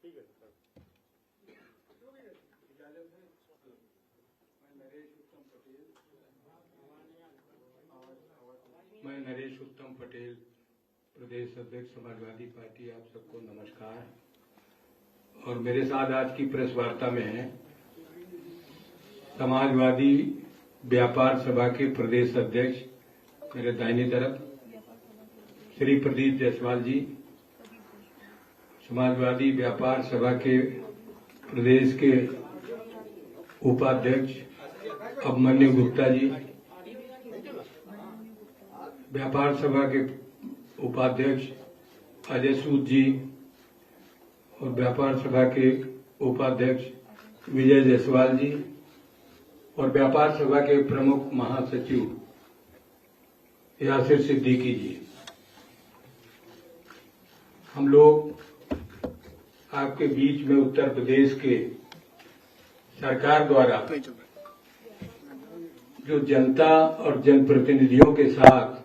मैं नरेश उत्तम पटेल, प्रदेश अध्यक्ष समाजवादी पार्टी, आप सबको नमस्कार। और मेरे साथ आज की प्रेस वार्ता में है समाजवादी व्यापार सभा के प्रदेश अध्यक्ष, मेरे दाहिनी तरफ श्री प्रदीप जायसवाल जी, समाजवादी व्यापार सभा के प्रदेश के उपाध्यक्ष अभिमन्यु गुप्ता जी, व्यापार सभा के उपाध्यक्ष अजय सूद जी और व्यापार सभा के उपाध्यक्ष विजय जायसवाल जी और व्यापार सभा के प्रमुख महासचिव यासिर सिद्दीकी जी। हम लोग आपके बीच में उत्तर प्रदेश के सरकार द्वारा जो जनता और जनप्रतिनिधियों के साथ,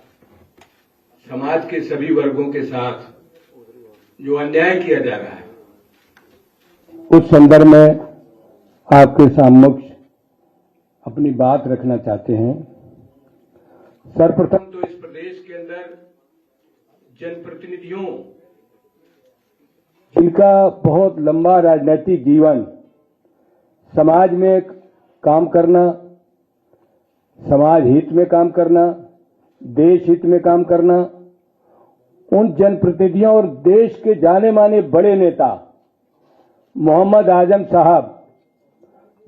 समाज के सभी वर्गों के साथ जो अन्याय किया जा रहा है, उस संदर्भ में आपके समक्ष अपनी बात रखना चाहते हैं। सर्वप्रथम तो इस प्रदेश के अंदर जनप्रतिनिधियों, जिनका बहुत लंबा राजनीतिक जीवन, समाज में काम करना, समाज हित में काम करना, देश हित में काम करना, उन जनप्रतिनिधियों और देश के जाने माने बड़े नेता मोहम्मद आजम साहब,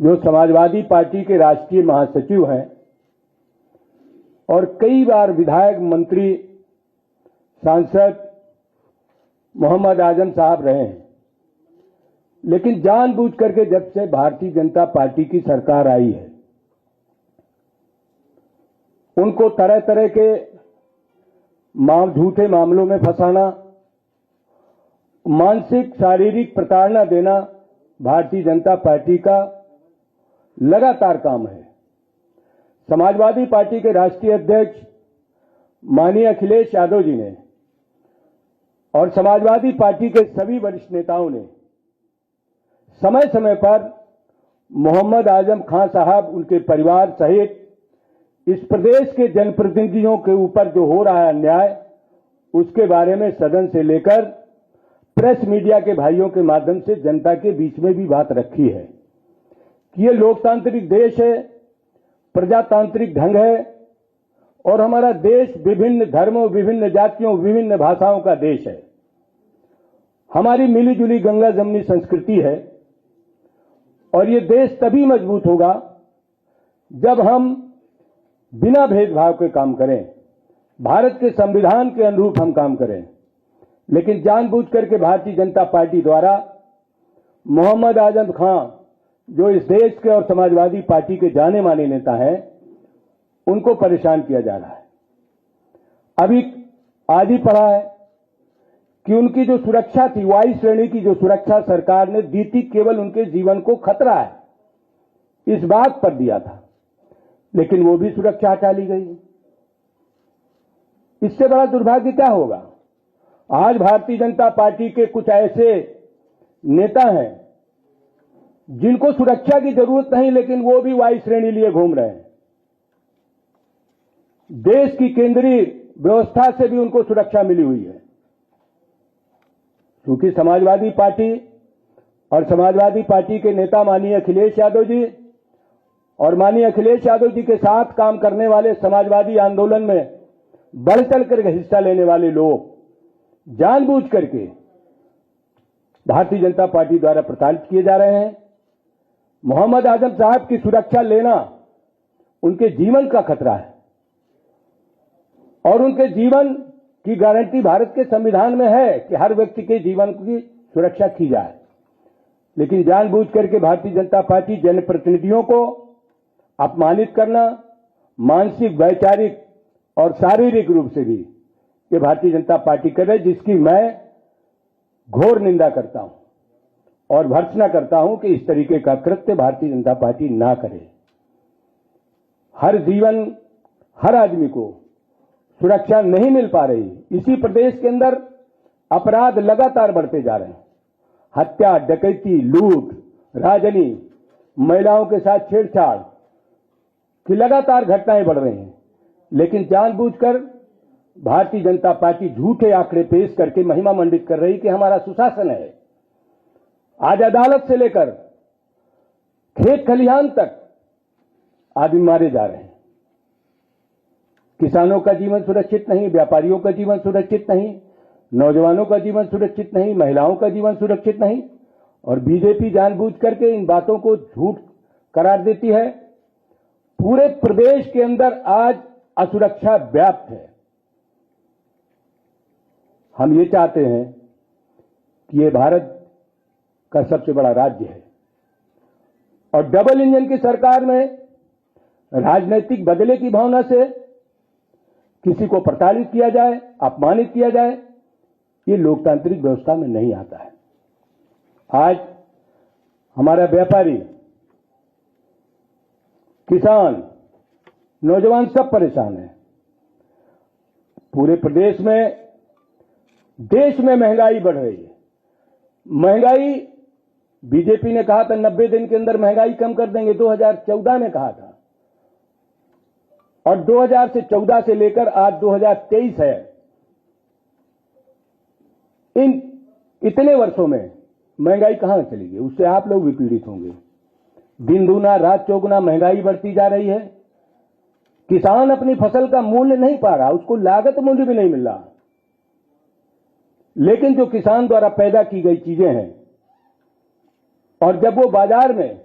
जो समाजवादी पार्टी के राष्ट्रीय महासचिव हैं और कई बार विधायक, मंत्री, सांसद मोहम्मद आजम साहब रहे हैं, लेकिन जानबूझ करके जब से भारतीय जनता पार्टी की सरकार आई है, उनको तरह तरह के झूठे मामलों में फंसाना, मानसिक शारीरिक प्रताड़ना देना भारतीय जनता पार्टी का लगातार काम है। समाजवादी पार्टी के राष्ट्रीय अध्यक्ष माननीय अखिलेश यादव जी ने और समाजवादी पार्टी के सभी वरिष्ठ नेताओं ने समय समय पर मोहम्मद आजम खान साहब, उनके परिवार सहित इस प्रदेश के जनप्रतिनिधियों के ऊपर जो हो रहा है अन्याय, उसके बारे में सदन से लेकर प्रेस मीडिया के भाइयों के माध्यम से जनता के बीच में भी बात रखी है कि ये लोकतांत्रिक देश है, प्रजातांत्रिक ढंग है और हमारा देश विभिन्न धर्मों, विभिन्न जातियों, विभिन्न भाषाओं का देश है। हमारी मिली जुली गंगा जमनी संस्कृति है और ये देश तभी मजबूत होगा जब हम बिना भेदभाव के काम करें, भारत के संविधान के अनुरूप हम काम करें। लेकिन जानबूझ करके भारतीय जनता पार्टी द्वारा मोहम्मद आजम खान, जो इस देश के और समाजवादी पार्टी के जाने माने नेता हैं, उनको परेशान किया जा रहा है। अभी आज ही पढ़ा है कि उनकी जो सुरक्षा थी, वायु श्रेणी की जो सुरक्षा सरकार ने दी थी, केवल उनके जीवन को खतरा है इस बात पर दिया था, लेकिन वो भी सुरक्षा हटा ली गई। इससे बड़ा दुर्भाग्य क्या होगा? आज भारतीय जनता पार्टी के कुछ ऐसे नेता हैं जिनको सुरक्षा की जरूरत नहीं, लेकिन वो भी वायु श्रेणी लिए घूम रहे हैं। देश की केंद्रीय व्यवस्था से भी उनको सुरक्षा मिली हुई है, क्योंकि समाजवादी पार्टी और समाजवादी पार्टी के नेता माननीय अखिलेश यादव जी और माननीय अखिलेश यादव जी के साथ काम करने वाले, समाजवादी आंदोलन में बढ़ चढ़ कर हिस्सा लेने वाले लोग जानबूझ करके भारतीय जनता पार्टी द्वारा प्रताड़ित किए जा रहे हैं। मोहम्मद आजम साहब की सुरक्षा लेना उनके जीवन का खतरा है और उनके जीवन की गारंटी भारत के संविधान में है कि हर व्यक्ति के जीवन की सुरक्षा की जाए। लेकिन जानबूझ करके भारतीय जनता पार्टी जनप्रतिनिधियों को अपमानित करना, मानसिक, वैचारिक और शारीरिक रूप से भी ये भारतीय जनता पार्टी कर रही है, जिसकी मैं घोर निंदा करता हूं और भर्त्सना करता हूं कि इस तरीके का कृत्य भारतीय जनता पार्टी ना करे। हर आदमी को सुरक्षा नहीं मिल पा रही। इसी प्रदेश के अंदर अपराध लगातार बढ़ते जा रहे हैं। हत्या, डकैती, लूट, राजनी, महिलाओं के साथ छेड़छाड़ की लगातार घटनाएं बढ़ रही हैं। लेकिन जानबूझकर भारतीय जनता पार्टी झूठे आंकड़े पेश करके महिमा मंडित कर रही कि हमारा सुशासन है। आज अदालत से लेकर खेत खलिहान तक आदमी मारे जा रहे हैं। किसानों का जीवन सुरक्षित नहीं, व्यापारियों का जीवन सुरक्षित नहीं, नौजवानों का जीवन सुरक्षित नहीं, महिलाओं का जीवन सुरक्षित नहीं, और बीजेपी जानबूझ करके इन बातों को झूठ करार देती है। पूरे प्रदेश के अंदर आज असुरक्षा व्याप्त है। हम ये चाहते हैं कि ये भारत का सबसे बड़ा राज्य है और डबल इंजन की सरकार में राजनीतिक बदले की भावना से किसी को प्रताड़ित किया जाए, अपमानित किया जाए, ये लोकतांत्रिक व्यवस्था में नहीं आता है। आज हमारा व्यापारी, किसान, नौजवान सब परेशान हैं। पूरे प्रदेश में, देश में महंगाई बढ़ रही है। महंगाई बीजेपी ने कहा था 90 दिन के अंदर महंगाई कम कर देंगे, 2014 में कहा था, और 2014 से लेकर आज 2023 है। इन इतने वर्षों में महंगाई कहां चली गई? उससे आप लोग भी पीड़ित होंगे। दिन दूना रात चौगुना महंगाई बढ़ती जा रही है। किसान अपनी फसल का मूल्य नहीं पा रहा, उसको लागत मूल्य भी नहीं मिल रहा। लेकिन जो किसान द्वारा पैदा की गई चीजें हैं, और जब वो बाजार में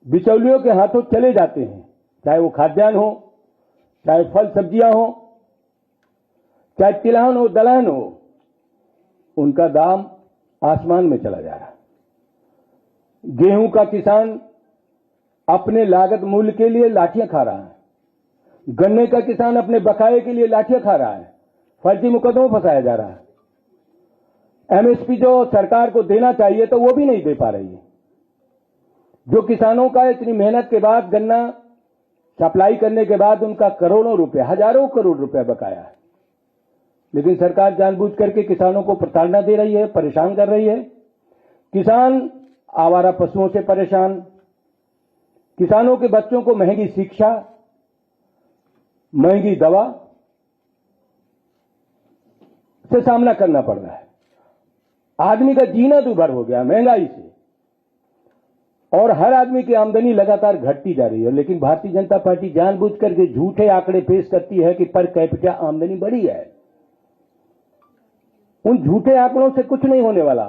बिचौलियों के हाथों चले जाते हैं, चाहे वो खाद्यान्न हो, चाहे फल सब्जियां हो, चाहे तिलहन हो, दलहन हो, उनका दाम आसमान में चला जा रहा है। गेहूं का किसान अपने लागत मूल्य के लिए लाठियां खा रहा है। गन्ने का किसान अपने बकाये के लिए लाठियां खा रहा है। फर्जी मुकदमों में फंसाया जा रहा है। एमएसपी जो सरकार को देना चाहिए तो वो भी नहीं दे पा रही है। जो किसानों का इतनी मेहनत के बाद गन्ना सप्लाई करने के बाद उनका करोड़ों रुपए, हजारों करोड़ रुपए बकाया है, लेकिन सरकार जानबूझ करके किसानों को प्रताड़ना दे रही है, परेशान कर रही है। किसान आवारा पशुओं से परेशान, किसानों के बच्चों को महंगी शिक्षा, महंगी दवा से सामना करना पड़ रहा है। आदमी का जीना दूभर हो गया महंगाई से, और हर आदमी की आमदनी लगातार घटती जा रही है। लेकिन भारतीय जनता पार्टी जानबूझ करके झूठे आंकड़े पेश करती है कि पर कैपिटा आमदनी बढ़ी है। उन झूठे आंकड़ों से कुछ नहीं होने वाला।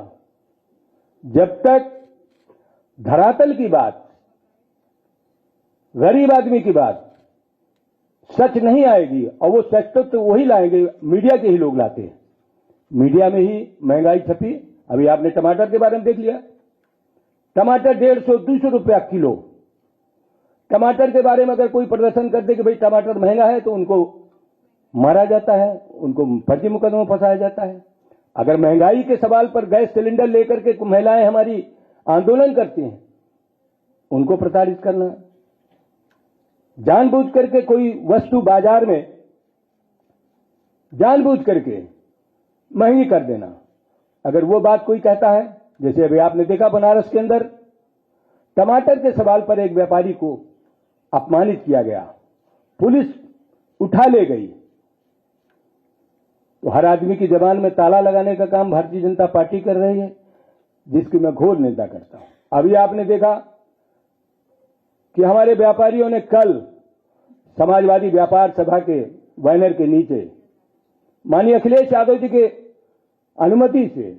जब तक धरातल की बात, गरीब आदमी की बात सच नहीं आएगी, और वो सच तो वही लाएंगे, मीडिया के ही लोग लाते हैं। मीडिया में ही महंगाई छपी। अभी आपने टमाटर के बारे में देख लिया, टमाटर 150-200 रुपया किलो। टमाटर के बारे में अगर कोई प्रदर्शन कर दे कि भाई टमाटर महंगा है, तो उनको मारा जाता है, उनको फर्जी मुकदमों में फंसाया जाता है। अगर महंगाई के सवाल पर गैस सिलेंडर लेकर के महिलाएं हमारी आंदोलन करती हैं, उनको प्रताड़ित करना, जानबूझ करके कोई वस्तु बाजार में जानबूझ करके महंगी कर देना। अगर वो बात कोई कहता है, जैसे अभी आपने देखा बनारस के अंदर टमाटर के सवाल पर एक व्यापारी को अपमानित किया गया, पुलिस उठा ले गई, तो हर आदमी की जबान में ताला लगाने का काम भारतीय जनता पार्टी कर रही है, जिसकी मैं घोर निंदा करता हूं। अभी आपने देखा कि हमारे व्यापारियों ने कल समाजवादी व्यापार सभा के बैनर के नीचे माननीय अखिलेश यादव जी के अनुमति से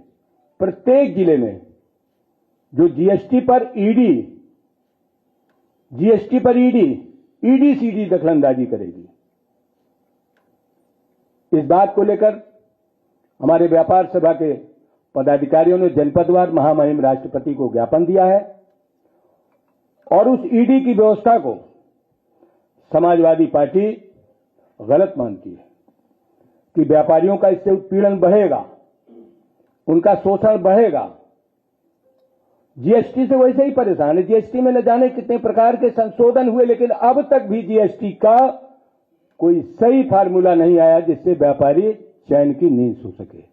प्रत्येक जिले में जो जीएसटी पर ईडी सीडी दखलंदाजी करेगी, इस बात को लेकर हमारे व्यापार सभा के पदाधिकारियों ने जनपदवार महामहिम राष्ट्रपति को ज्ञापन दिया है, और उस ईडी की व्यवस्था को समाजवादी पार्टी गलत मानती है कि व्यापारियों का इससे उत्पीड़न बढ़ेगा, उनका शोषण बढ़ेगा। जीएसटी से वैसे ही परेशान है। जीएसटी में न जाने कितने प्रकार के संशोधन हुए, लेकिन अब तक भी जीएसटी का कोई सही फार्मूला नहीं आया जिससे व्यापारी चैन की नींद सो सके।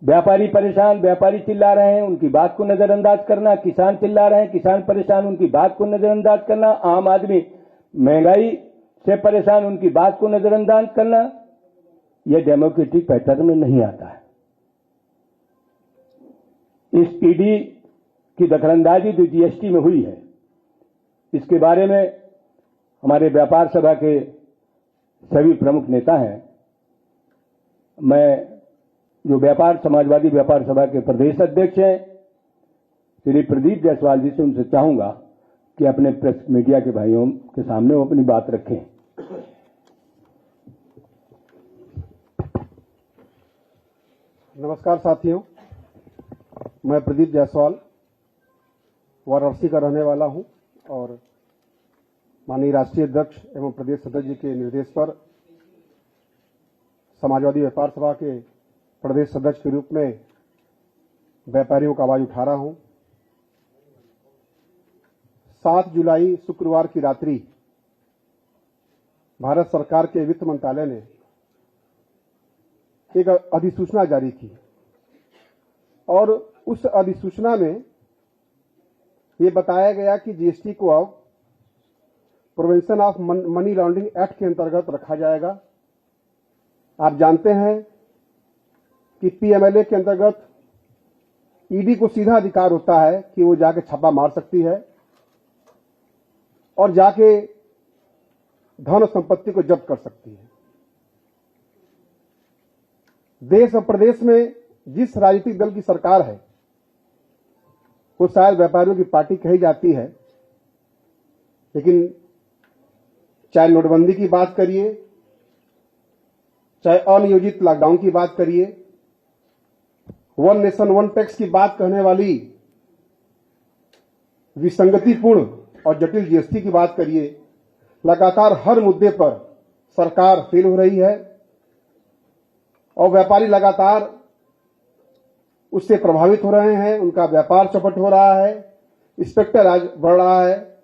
व्यापारी परेशान, व्यापारी चिल्ला रहे हैं, उनकी बात को नजरअंदाज करना, किसान चिल्ला रहे हैं, किसान परेशान, उनकी बात को नजरअंदाज करना, आम आदमी महंगाई से परेशान, उनकी बात को नजरअंदाज करना, यह डेमोक्रेटिक पैटर्न में नहीं आता है। इस ईडी की दखलंदाजी जो जीएसटी में हुई है, इसके बारे में हमारे व्यापार सभा के सभी प्रमुख नेता हैं, मैं जो समाजवादी व्यापार सभा के प्रदेश अध्यक्ष हैं श्री प्रदीप जायसवाल जी से उनसे चाहूंगा कि अपने प्रेस मीडिया के भाइयों के सामने वो अपनी बात रखें। नमस्कार साथियों, मैं प्रदीप जायसवाल वाराणसी का रहने वाला हूं और माननीय राष्ट्रीय अध्यक्ष एवं प्रदेश अध्यक्ष जी के निर्देश पर समाजवादी व्यापार सभा के प्रदेश अध्यक्ष के रूप में व्यापारियों का आवाज उठा रहा हूं। 7 जुलाई शुक्रवार की रात्रि भारत सरकार के वित्त मंत्रालय ने एक अधिसूचना जारी की और उस अधिसूचना में ये बताया गया कि जीएसटी को अब prevention of money laundering act के अंतर्गत रखा जाएगा। आप जानते हैं कि पीएमएलए के अंतर्गत ईडी को सीधा अधिकार होता है कि वो जाके छापा मार सकती है और जाके धन संपत्ति को जब्त कर सकती है। देश और प्रदेश में जिस राजनीतिक दल की सरकार है वो शायद व्यापारियों की पार्टी कही जाती है, लेकिन चाहे नोटबंदी की बात करिए, चाहे अनियोजित लॉकडाउन की बात करिए, वन नेशन वन टैक्स की बात कहने वाली विसंगतिपूर्ण और जटिल जीएसटी की बात करिए, लगातार हर मुद्दे पर सरकार फेल हो रही है और व्यापारी लगातार उससे प्रभावित हो रहे हैं। उनका व्यापार चौपट हो रहा है, इंस्पेक्टर आज बढ़ रहा है।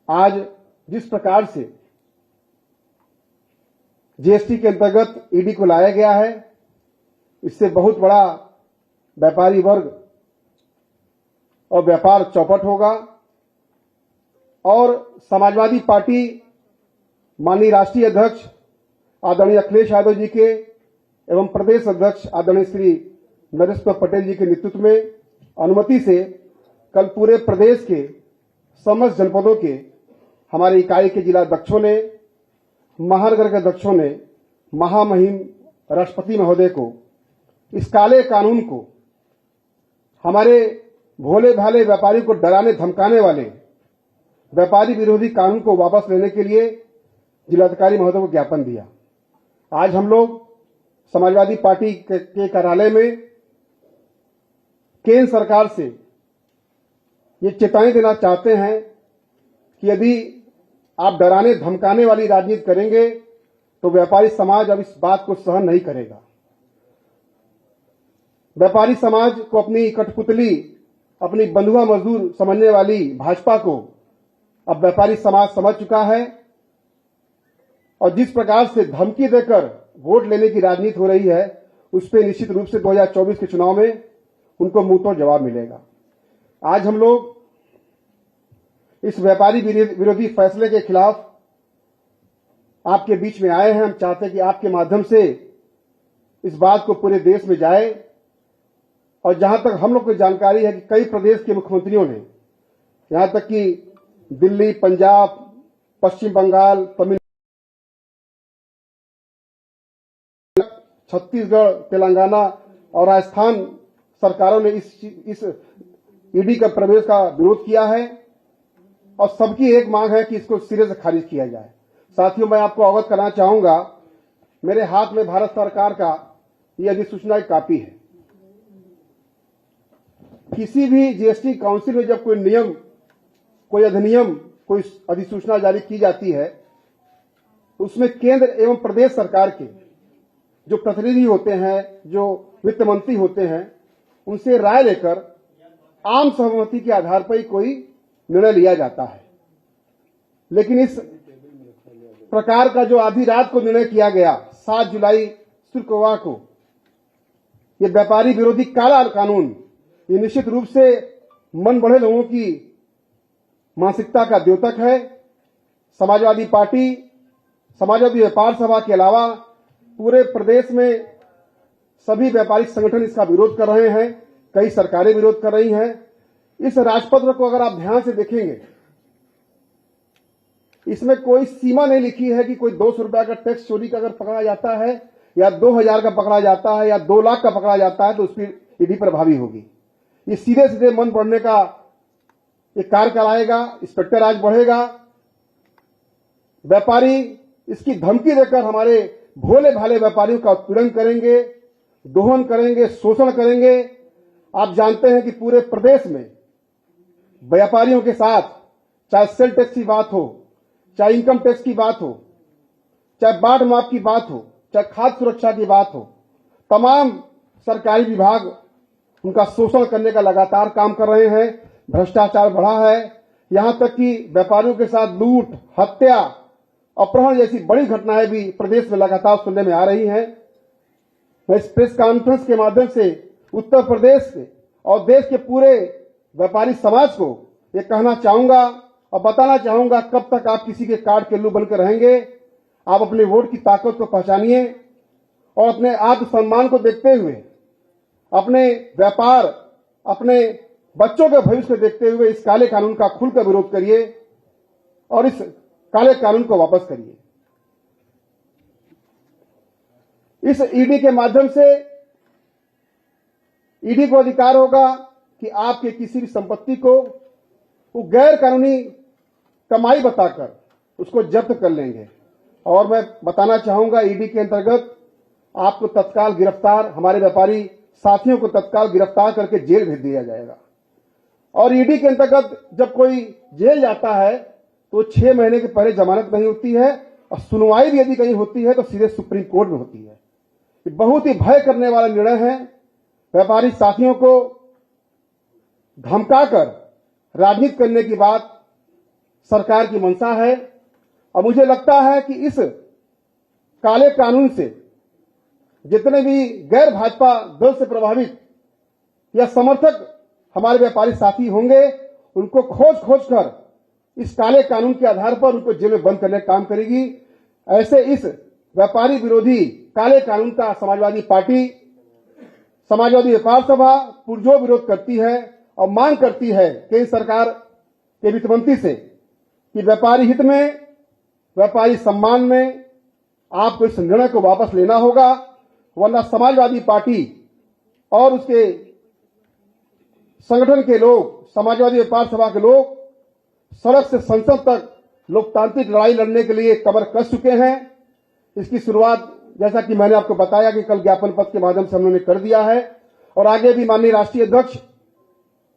आज जिस प्रकार से जीएसटी के अंतर्गत ईडी को लाया गया है, इससे बहुत बड़ा व्यापारी वर्ग और व्यापार चौपट होगा और समाजवादी पार्टी माननीय राष्ट्रीय अध्यक्ष आदरणीय अखिलेश यादव जी के एवं प्रदेश अध्यक्ष आदरणीय श्री नरेश पटेल जी के नेतृत्व में अनुमति से कल पूरे प्रदेश के समस्त जनपदों के हमारे इकाई के जिला अध्यक्षों ने, महानगर के अध्यक्षों ने महामहिम राष्ट्रपति महोदय को इस काले कानून को, हमारे भोले भाले व्यापारी को डराने धमकाने वाले व्यापारी विरोधी कानून को वापस लेने के लिए जिलाधिकारी महोदय को ज्ञापन दिया। आज हम लोग समाजवादी पार्टी के कार्यालय में केंद्र सरकार से ये चेतावनी देना चाहते हैं कि यदि आप डराने धमकाने वाली राजनीति करेंगे तो व्यापारी समाज अब इस बात को सहन नहीं करेगा। व्यापारी समाज को अपनी कठपुतली, अपनी बंधुआ मजदूर समझने वाली भाजपा को अब व्यापारी समाज समझ चुका है और जिस प्रकार से धमकी देकर वोट लेने की राजनीति हो रही है, उस पर निश्चित रूप से 2024 के चुनाव में उनको मुंहतोड़ जवाब मिलेगा। आज हम लोग इस व्यापारी विरोधी फैसले के खिलाफ आपके बीच में आए हैं। हम चाहते हैं कि आपके माध्यम से इस बात को पूरे देश में जाए और जहां तक हम लोग को जानकारी है कि कई प्रदेश के मुख्यमंत्रियों ने, यहां तक कि दिल्ली, पंजाब, पश्चिम बंगाल, तमिलनाडु, छत्तीसगढ़, तेलंगाना और राजस्थान सरकारों ने इस ईडी का प्रवेश का विरोध किया है और सबकी एक मांग है कि इसको सिरे से खारिज किया जाए। साथियों, मैं आपको अवगत करना चाहूंगा, मेरे हाथ में भारत सरकार का यह अधिसूचना की कॉपी है। किसी भी जीएसटी काउंसिल में जब कोई नियम, कोई अधिनियम, कोई अधिसूचना जारी की जाती है, उसमें केंद्र एवं प्रदेश सरकार के जो प्रतिनिधि होते हैं, जो वित्त मंत्री होते हैं, उनसे राय लेकर आम सहमति के आधार पर ही कोई निर्णय लिया जाता है। लेकिन इस प्रकार का जो आधी रात को निर्णय किया गया 7 जुलाई शुक्रवार को, ये व्यापारी विरोधी काला कानून ये निश्चित रूप से मन बढ़े लोगों की मानसिकता का द्योतक है। समाजवादी पार्टी, समाजवादी व्यापार सभा के अलावा पूरे प्रदेश में सभी व्यापारिक संगठन इसका विरोध कर रहे हैं, कई सरकारें विरोध कर रही हैं। इस राजपत्र को अगर आप ध्यान से देखेंगे, इसमें कोई सीमा नहीं लिखी है कि कोई 200 रुपया का टैक्स चोरी का अगर पकड़ा जाता है या 2000 का पकड़ा जाता है या 2 लाख का पकड़ा जाता है तो उस पर ईडी प्रभावी होगी। ये सीधे सीधे मन बढ़ने का एक कार्य कराएगा, इंस्पेक्टर राज बढ़ेगा। व्यापारी इसकी धमकी देकर हमारे भोले भाले व्यापारियों का उत्पीड़न करेंगे, दोहन करेंगे, शोषण करेंगे। आप जानते हैं कि पूरे प्रदेश में व्यापारियों के साथ चाहे सेल टैक्स की बात हो, चाहे इनकम टैक्स की बात हो, चाहे बाढ़ माफ की बात हो, चाहे खाद्य सुरक्षा की बात हो, तमाम सरकारी विभाग उनका शोषण करने का लगातार काम कर रहे हैं। भ्रष्टाचार बढ़ा है, यहां तक कि व्यापारियों के साथ लूट, हत्या, अपहरण जैसी बड़ी घटनाएं भी प्रदेश में लगातार सुनने में आ रही हैं। मैं इस प्रेस कॉन्फ्रेंस के माध्यम से उत्तर प्रदेश के और देश के पूरे व्यापारी समाज को ये कहना चाहूंगा और बताना चाहूंगा, कब तक आप किसी के कार्ड के लू बनकर रहेंगे। आप अपने वोट की ताकत को पहचानिए और अपने आत्मसम्मान को देखते हुए, अपने व्यापार, अपने बच्चों के भविष्य को देखते हुए इस काले कानून का खुलकर विरोध करिए और इस काले कानून को वापस करिए। इस ईडी के माध्यम से ईडी को अधिकार होगा कि आपके किसी भी संपत्ति को वो गैर कानूनी कमाई बताकर उसको जब्त कर लेंगे। और मैं बताना चाहूंगा, ईडी के अंतर्गत आपको तत्काल गिरफ्तार, हमारे व्यापारी साथियों को तत्काल गिरफ्तार करके जेल भेज दिया जाएगा। और ईडी के अंतर्गत जब कोई जेल जाता है तो 6 महीने के पहले जमानत नहीं होती है और सुनवाई भी यदि कहीं होती है तो सीधे सुप्रीम कोर्ट में होती है। ये बहुत ही भय करने वाला निर्णय है। व्यापारी साथियों को धमकाकर राजनीति करने की बात सरकार की मंशा है और मुझे लगता है कि इस काले कानून से जितने भी गैर भाजपा दल से प्रभावित या समर्थक हमारे व्यापारी साथी होंगे, उनको खोज कर इस काले कानून के आधार पर उनको जेल में बंद करने का काम करेगी। ऐसे इस व्यापारी विरोधी काले कानून का समाजवादी पार्टी, समाजवादी व्यापार सभा पुरजोर विरोध करती है और मांग करती है केंद्र सरकार के वित्त मंत्री से कि व्यापारी हित में, व्यापारी सम्मान में आपको इस निर्णय को वापस लेना होगा, वरना समाजवादी पार्टी और उसके संगठन के लोग, समाजवादी व्यापार सभा के लोग सड़क से संसद तक लोकतांत्रिक लड़ाई लड़ने के लिए कमर कस चुके हैं। इसकी शुरुआत, जैसा कि मैंने आपको बताया कि कल ज्ञापन पत्र के माध्यम से हम लोगों ने कर दिया है और आगे भी माननीय राष्ट्रीय अध्यक्ष,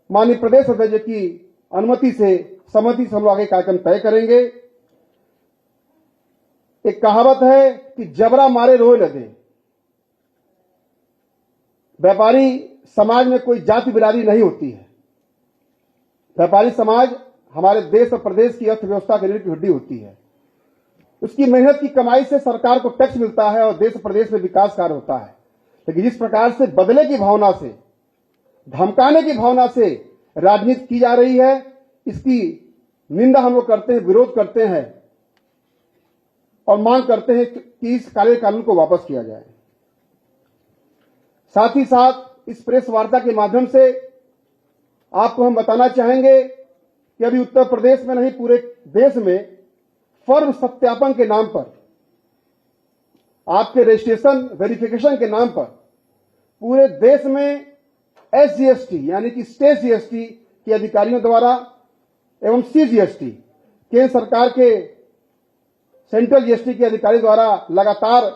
माननीय प्रदेश अध्यक्ष की अनुमति से, सहमति से हम लोग आगे कार्यक्रम तय करेंगे। एक कहावत है कि जबरा मारे रोए न दे। व्यापारी समाज में कोई जाति बिरादरी नहीं होती है। व्यापारी समाज हमारे देश और प्रदेश की अर्थव्यवस्था की रीढ़ की हड्डी होती है। उसकी मेहनत की कमाई से सरकार को टैक्स मिलता है और देश और प्रदेश में विकास कार्य होता है। लेकिन जिस प्रकार से बदले की भावना से, धमकाने की भावना से राजनीति की जा रही है, इसकी निंदा हम लोग करते हैं, विरोध करते हैं और मांग करते हैं कि इस काले कानून को वापस किया जाए। साथ ही साथ इस प्रेस वार्ता के माध्यम से आपको हम बताना चाहेंगे कि अभी उत्तर प्रदेश में नहीं, पूरे देश में फर्म सत्यापन के नाम पर, आपके रजिस्ट्रेशन वेरिफिकेशन के नाम पर पूरे देश में SGST यानी कि स्टेट GST के अधिकारियों द्वारा एवं CGST केंद्र सरकार के सेंट्रल GST के अधिकारी द्वारा लगातार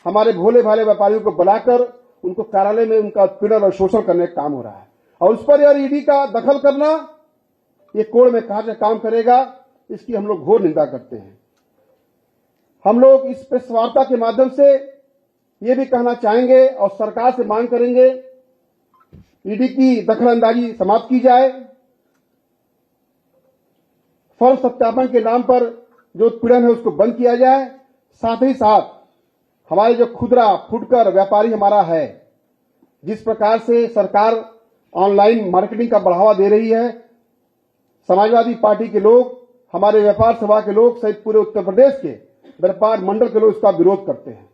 हमारे भोले भाले व्यापारियों को बुलाकर उनको कार्यालय में उनका उत्पीड़न और शोषण करने का काम हो रहा है। और उस पर यार ईडी का दखल करना ये कोड़ में कहा काम करेगा, इसकी हम लोग घोर निंदा करते हैं। हम लोग इस प्रेस वार्ता के माध्यम से ये भी कहना चाहेंगे और सरकार से मांग करेंगे, ईडी की दखलंदाजी समाप्त की जाए। फर्म सत्यापन के नाम पर जो उत्पीड़न है उसको बंद किया जाए। साथ ही साथ हमारे जो खुदरा फुटकर व्यापारी हमारा है, जिस प्रकार से सरकार ऑनलाइन मार्केटिंग का बढ़ावा दे रही है, समाजवादी पार्टी के लोग, हमारे व्यापार सभा के लोग सहित पूरे उत्तर प्रदेश के व्यापार मंडल के लोग इसका विरोध करते हैं।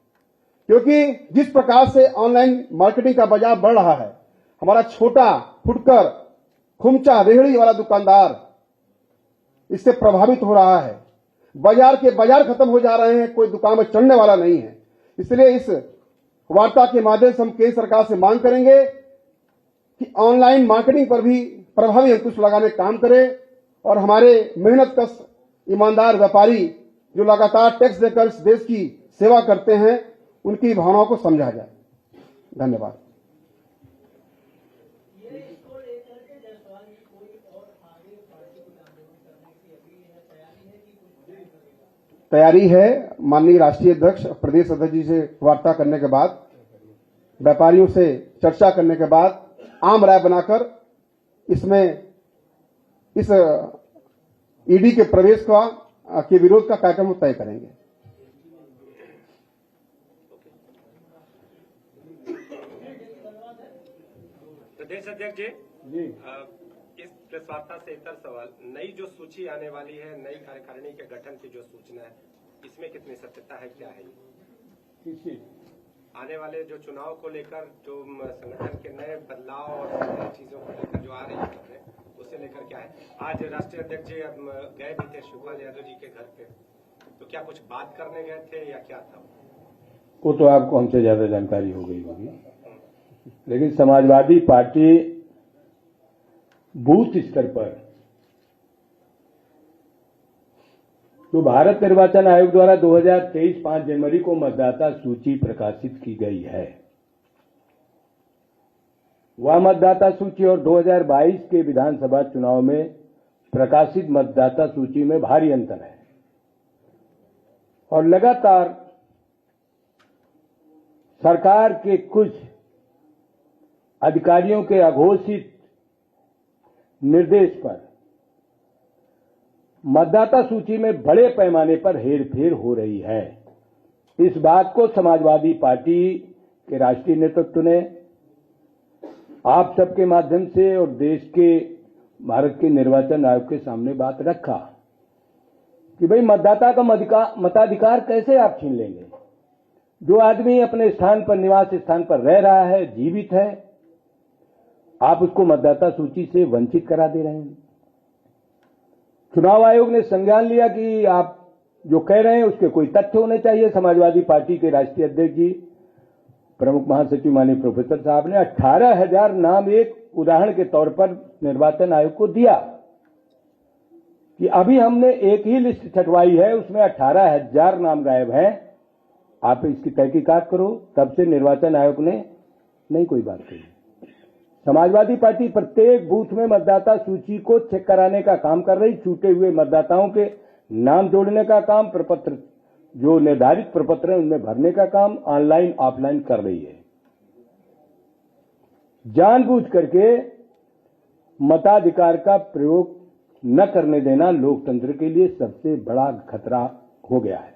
क्योंकि जिस प्रकार से ऑनलाइन मार्केटिंग का बाजार बढ़ रहा है, हमारा छोटा फुटकर खुमचा रेहड़ी वाला दुकानदार इससे प्रभावित हो रहा है। बाजार के बाजार खत्म हो जा रहे हैं, कोई दुकान में चलने वाला नहीं है। इसलिए इस वार्ता के माध्यम से हम केंद्र सरकार से मांग करेंगे कि ऑनलाइन मार्केटिंग पर भी प्रभावी अंकुश लगाने का काम करे और हमारे मेहनतकश ईमानदार व्यापारी जो लगातार टैक्स देकर इस देश की सेवा करते हैं, उनकी भावनाओं को समझा जाए। धन्यवाद। तैयारी है। माननीय राष्ट्रीय अध्यक्ष, प्रदेश अध्यक्ष जी से वार्ता करने के बाद, व्यापारियों से चर्चा करने के बाद आम राय बनाकर इसमें इस ईडी के प्रवेश के विरोध का कार्यक्रम तय करेंगे। प्रदेश अध्यक्ष जी, इस प्रेस वार्ता से इतर सवाल, नई जो सूची आने वाली है, नई कार्यकारिणी के गठन की जो सूचना है, इसमें कितनी सत्यता है, क्या है? किसकी? आने वाले जो चुनाव को लेकर जो संगठन के नए बदलाव और नई चीजों को लेकर जो आ रही है, उसे लेकर क्या है? आज राष्ट्रीय अध्यक्ष जी गए भी थे शिवपाल यादव जी के घर पे, तो क्या कुछ बात करने गए थे या क्या था? वो तो आपको हमसे ज्यादा जानकारी हो गई होगी, लेकिन समाजवादी पार्टी बूथ स्तर पर तो भारत निर्वाचन आयोग द्वारा 2023 5 जनवरी को मतदाता सूची प्रकाशित की गई है। वह मतदाता सूची और 2022 के विधानसभा चुनाव में प्रकाशित मतदाता सूची में भारी अंतर है और लगातार सरकार के कुछ अधिकारियों के अघोषित निर्देश पर मतदाता सूची में बड़े पैमाने पर हेरफेर हो रही है। इस बात को समाजवादी पार्टी के राष्ट्रीय नेतृत्व ने आप सबके माध्यम से और देश के भारत के निर्वाचन आयोग के सामने बात रखा कि भाई मतदाता का मताधिकार कैसे आप छीन लेंगे? जो आदमी अपने स्थान पर, निवास स्थान पर रह रहा है, जीवित है, आप उसको मतदाता सूची से वंचित करा दे रहे हैं। चुनाव आयोग ने संज्ञान लिया कि आप जो कह रहे हैं उसके कोई तथ्य होने चाहिए। समाजवादी पार्टी के राष्ट्रीय अध्यक्ष जी, प्रमुख महासचिव माननीय प्रोफेसर साहब ने 18,000 नाम एक उदाहरण के तौर पर निर्वाचन आयोग को दिया कि अभी हमने एक ही लिस्ट छटवाई है, उसमें 18,000 नाम गायब हैं, आप इसकी तहकीकात करो। तब से निर्वाचन आयोग ने नहीं कोई बात कही। समाजवादी पार्टी प्रत्येक बूथ में मतदाता सूची को चेक कराने का काम कर रही, छूटे हुए मतदाताओं के नाम जोड़ने का काम, प्रपत्र जो निर्धारित प्रपत्र हैं उनमें भरने का काम ऑनलाइन ऑफलाइन कर रही है। जानबूझ करके मताधिकार का प्रयोग न करने देना लोकतंत्र के लिए सबसे बड़ा खतरा हो गया है।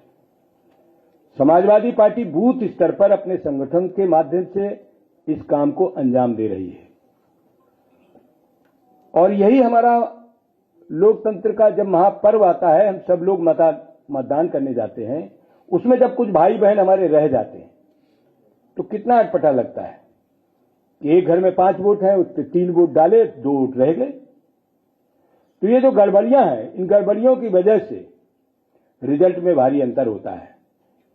समाजवादी पार्टी बूथ स्तर पर अपने संगठन के माध्यम से इस काम को अंजाम दे रही है और यही हमारा लोकतंत्र का जब महापर्व आता है, हम सब लोग मतदान करने जाते हैं, उसमें जब कुछ भाई बहन हमारे रह जाते हैं तो कितना अटपटा लगता है कि एक घर में 5 वोट हैं, उस पर 3 वोट डाले, 2 वोट रह गए। तो ये जो गड़बड़ियां हैं, इन गड़बड़ियों की वजह से रिजल्ट में भारी अंतर होता है।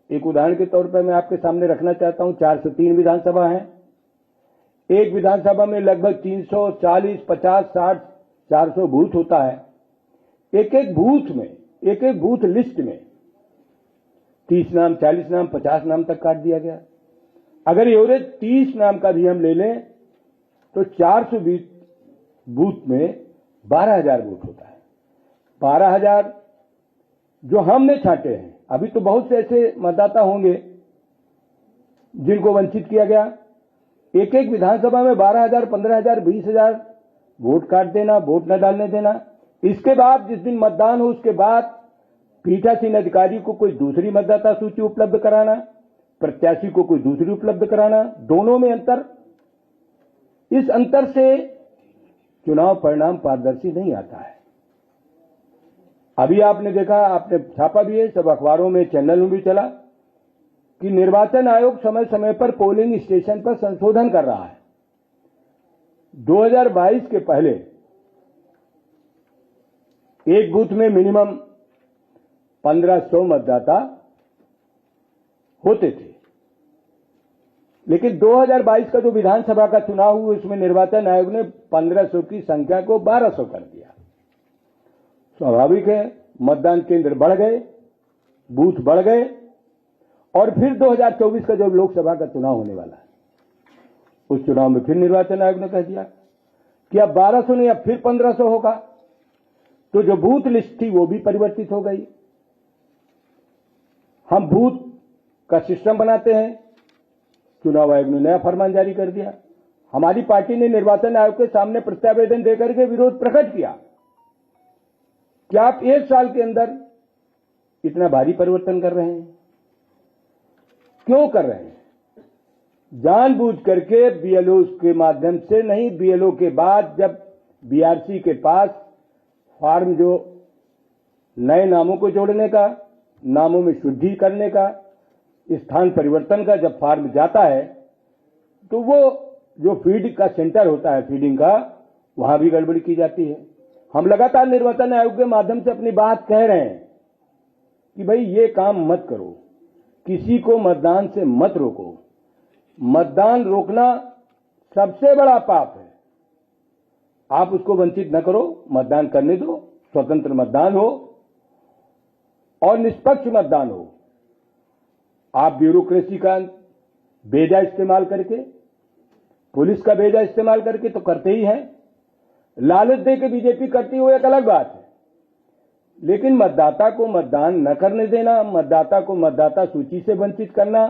एक उदाहरण के तौर पर मैं आपके सामने रखना चाहता हूं, 403 विधानसभा है। एक विधानसभा में लगभग 340, 50, 60, 400 बूथ होता है। एक एक बूथ लिस्ट में 30 नाम, 40 नाम, 50 नाम तक काट दिया गया। अगर एवरेज 30 नाम का भी हम ले लें तो 420 बूथ में 12,000 वोट होता है। 12,000 जो हमने छांटे हैं, अभी तो बहुत से ऐसे मतदाता होंगे जिनको वंचित किया गया। एक एक विधानसभा में 12,000, 15,000, 20,000 वोट काट देना, वोट न डालने देना। इसके बाद जिस दिन मतदान हो उसके बाद पीठासीन अधिकारी को कोई दूसरी मतदाता सूची उपलब्ध कराना, प्रत्याशी को कोई दूसरी उपलब्ध कराना, दोनों में अंतर इस अंतर से चुनाव परिणाम पारदर्शी नहीं आता है। अभी आपने देखा, आपने छापा भी है, सब अखबारों में, चैनल में भी चला कि निर्वाचन आयोग समय समय पर पोलिंग स्टेशन पर संशोधन कर रहा है। 2022 के पहले एक बूथ में मिनिमम 1500 मतदाता होते थे, लेकिन 2022 का जो विधानसभा का चुनाव हुआ उसमें निर्वाचन आयोग ने 1500 की संख्या को 1200 कर दिया। स्वाभाविक है, मतदान केंद्र बढ़ गए, बूथ बढ़ गए, और फिर 2024 का जो लोकसभा का चुनाव होने वाला है, उस चुनाव में फिर निर्वाचन आयोग ने कह दिया कि अब 1200 नहीं, अब फिर 1500 होगा। तो जो बूथ लिस्ट थी वो भी परिवर्तित हो गई। हम बूथ का सिस्टम बनाते हैं, चुनाव आयोग ने नया फरमान जारी कर दिया। हमारी पार्टी ने निर्वाचन आयोग के सामने प्रत्यावेदन देकर के विरोध प्रकट किया कि आप 1 साल के अंदर इतना भारी परिवर्तन कर रहे हैं, क्यों कर रहे हैं? जानबूझ करके बीएलओ के माध्यम से नहीं, बीएलओ के बाद जब बीआरसी के पास फॉर्म, जो नए नामों को जोड़ने का, नामों में शुद्धि करने का, स्थान परिवर्तन का जब फॉर्म जाता है, तो वो जो फीड का सेंटर होता है, फीडिंग का, वहां भी गड़बड़ी की जाती है। हम लगातार निर्वाचन आयोग के माध्यम से अपनी बात कह रहे हैं कि भाई ये काम मत करो, किसी को मतदान से मत रोको। मतदान रोकना सबसे बड़ा पाप है। आप उसको वंचित न करो, मतदान करने दो, स्वतंत्र मतदान हो और निष्पक्ष मतदान हो। आप ब्यूरोक्रेसी का बेजा इस्तेमाल करके, पुलिस का बेजा इस्तेमाल करके तो करते ही हैं। लालच दे के बीजेपी करती हो एक अलग बात है, लेकिन मतदाता को मतदान न करने देना, मतदाता को मतदाता सूची से वंचित करना,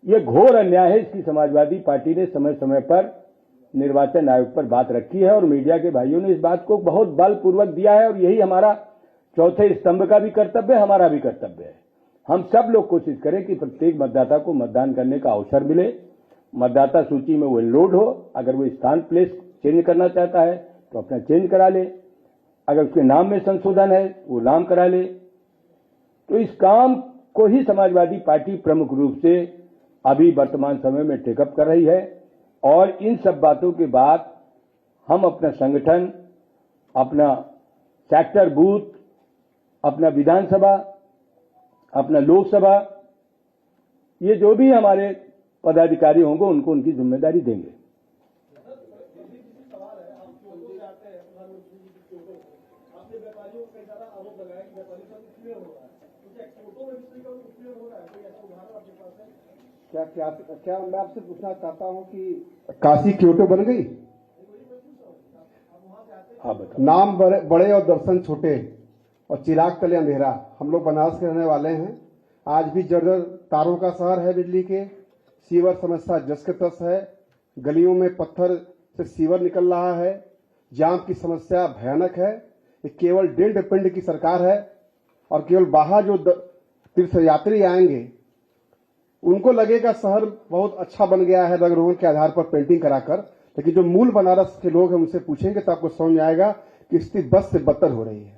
यह घोर अन्याय है। इसकी समाजवादी पार्टी ने समय समय पर निर्वाचन आयोग पर बात रखी है और मीडिया के भाइयों ने इस बात को बहुत बलपूर्वक दिया है, और यही हमारा चौथे स्तंभ का भी कर्तव्य है, हमारा भी कर्तव्य है। हम सब लोग कोशिश करें कि प्रत्येक मतदाता को मतदान करने का अवसर मिले, मतदाता सूची में वो एनरोल्ड हो। अगर वो स्थान प्लेस चेंज करना चाहता है तो अपना चेंज करा ले, अगर उसके नाम में संशोधन है वो नाम करा ले। तो इस काम को ही समाजवादी पार्टी प्रमुख रूप से अभी वर्तमान समय में टेकअप कर रही है, और इन सब बातों के बाद हम अपना संगठन, अपना सेक्टर बूथ, अपना विधानसभा, अपना लोकसभा, ये जो भी हमारे पदाधिकारी होंगे उनको उनकी जिम्मेदारी देंगे। क्या मैं आपसे पूछना चाहता हूं कि काशी क्योटो बन गई? हाँ, बताओ। नाम बड़े और दर्शन छोटे और चिराग तले अंधेरा। हम लोग बनारस के रहने वाले हैं। आज भी जर्जर तारों का शहर है बिजली के। सीवर समस्या जस के तस है। गलियों में पत्थर से सीवर निकल रहा है। जाम की समस्या भयानक है। ये केवल डेंट पिंड की सरकार है, और केवल बाहर जो तीर्थयात्री आएंगे उनको लगेगा शहर बहुत अच्छा बन गया है रंग रोगन के आधार पर पेंटिंग कराकर, लेकिन जो मूल बनारस के लोग हैं उनसे पूछेंगे तो आपको समझ में आएगा कि स्थिति बस से बदतर हो रही है।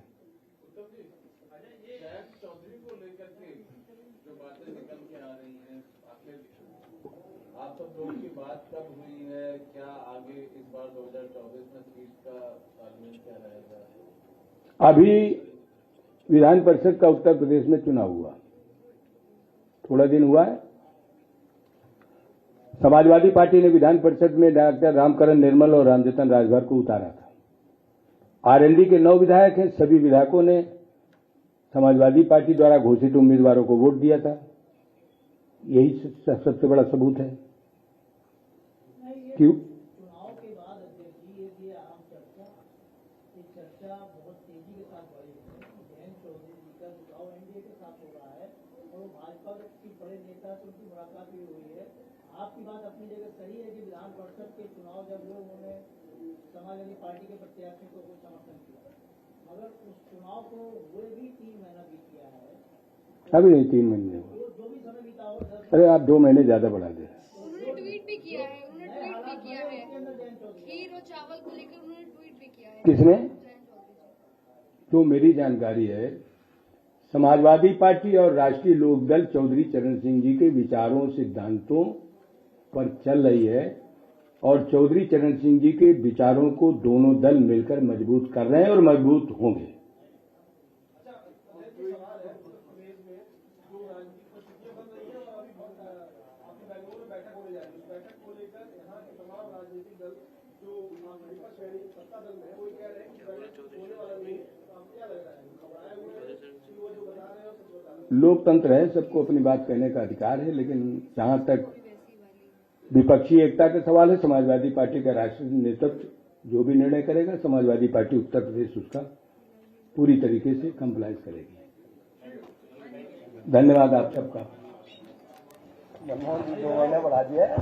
आप सब लोगों की बात कब हुई है? क्या आगे इस बार 2024 में सीट का तालमेल क्या रहेगा? अभी विधान परिषद का उत्तर प्रदेश में चुनाव हुआ, थोड़ा दिन हुआ है। समाजवादी पार्टी ने विधान परिषद में डॉक्टर रामकरण निर्मल और रामजतन राजभर को उतारा था। आरएलडी के 9 विधायक हैं, सभी विधायकों ने समाजवादी पार्टी द्वारा घोषित उम्मीदवारों को वोट दिया था। यही सबसे बड़ा सबूत है। क्यों? चुनाव के बाद अध्यक्ष जी ये आम चर्चा बहुत तेजी के साथ बढ़ी है। जयंत चौधरी जी का चुनाव एनडीए के साथ हो रहा है और वो भाजपा के बड़े नेता से उनकी मुलाकात भी हुई है। आपकी बात अपनी जगह सही है कि विधान परिषद के चुनाव जब हुए उन्होंने समाजवादी पार्टी के प्रत्याशी को कुछ समर्थन किया, मगर उस चुनाव को हुए भी 3 महीना बीत गया है। अभी नहीं, 3 महीने हुए। जो भी समय बीता हो, अरे आप 2 महीने ज्यादा बढ़ा दे। उन्होंने ट्वीट भी किया है, किसने? तो मेरी जानकारी है समाजवादी पार्टी और राष्ट्रीय लोकदल चौधरी चरण सिंह जी के विचारों सिद्धांतों पर चल रही है और चौधरी चरण सिंह जी के विचारों को दोनों दल मिलकर मजबूत कर रहे हैं और मजबूत होंगे। लोकतंत्र है, सबको अपनी बात कहने का अधिकार है, लेकिन जहां तक विपक्षी एकता का सवाल है, समाजवादी पार्टी का राष्ट्रीय नेतृत्व जो भी निर्णय करेगा, समाजवादी पार्टी उत्तर प्रदेश उसका पूरी तरीके से कंप्लायंस करेगी। धन्यवाद आप सबका। मनमोहन जी 2 महीने बढ़ा दिया है।